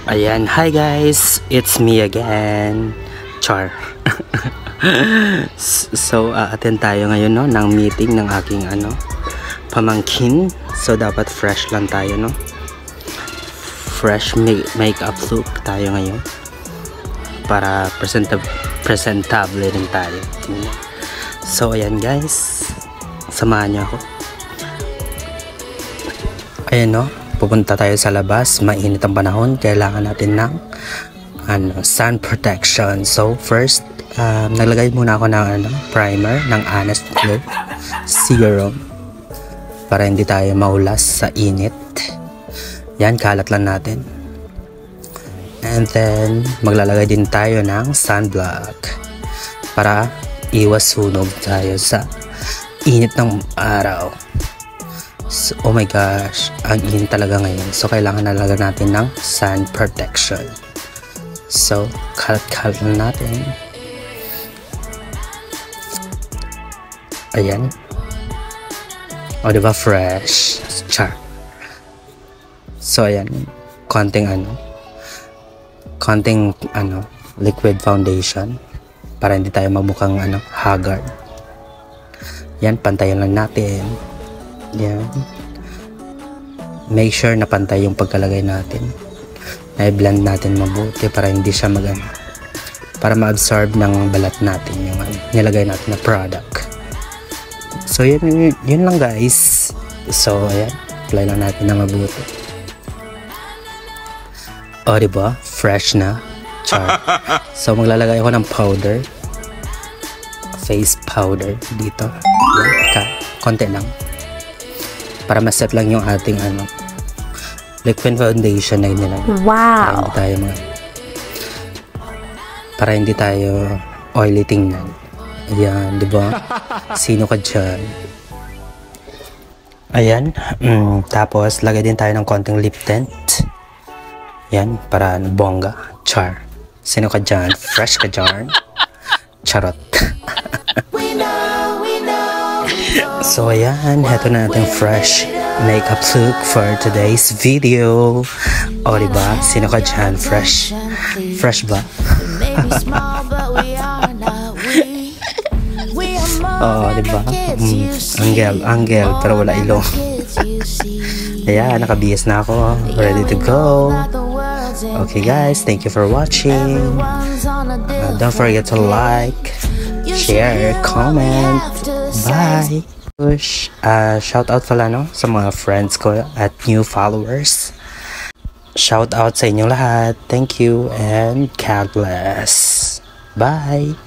Ayan, hi guys, it's me again, Char. So, attend tayo ngayon no, ng meeting ng aking pamangkin. So, dapat fresh lang tayo, no? Fresh makeup look tayo ngayon. Para presentable rin tayo. So, ayan guys, samahan niyo ako. Ayan no, pupunta tayo sa labas, mainit ang panahon, kailangan natin ng sun protection. So first, naglagay muna ako ng primer ng Honest Glow Serum para hindi tayo maulas sa init. Yan, kalat lang natin. And then maglalagay din tayo ng sunblock para iwas sunog tayo sa init ng araw. So, oh my gosh, ang init talaga ngayon. So, kailangan nalagyan natin ng sun protection. So, kalat-kalat na natin. Ayan. O, diba fresh? Char. So, ayan. Konting liquid foundation para hindi tayo mamukhang haggard. Yan, pantayan lang natin. Yan. Make sure na pantay yung pagkalagay natin. Na-blend natin mabuti para hindi siya para ma-absorb ng balat natin yung nilagay natin na product. So yun lang guys. So ayan, apply lang natin na mabuti. O diba? Fresh na. Char. So maglalagay ako ng powder. Face powder dito. Yan, konti lang. Para ma-set lang yung ating liquid foundation na yun lang. Wow! Para hindi tayo oily tingnan. Ayan, diba? Sino ka dyan? Ayan. Tapos, lagay din tayo ng konting lip tint. Yan, para bongga. Char. Sino ka dyan? Fresh ka dyan? Charot. So ayan, heto na natin fresh makeup look for today's video. O diba, sino ka dyan? Fresh? Fresh ba? O diba? Angel, pero wala ilong. Ayan, nakabihis na ako. Ready to go. Okay guys, thank you for watching. Don't forget to like, share, comment. Bye! Shout out pala sa mga friends ko at new followers. Shout out sa inyong lahat. Thank you and God bless. Bye!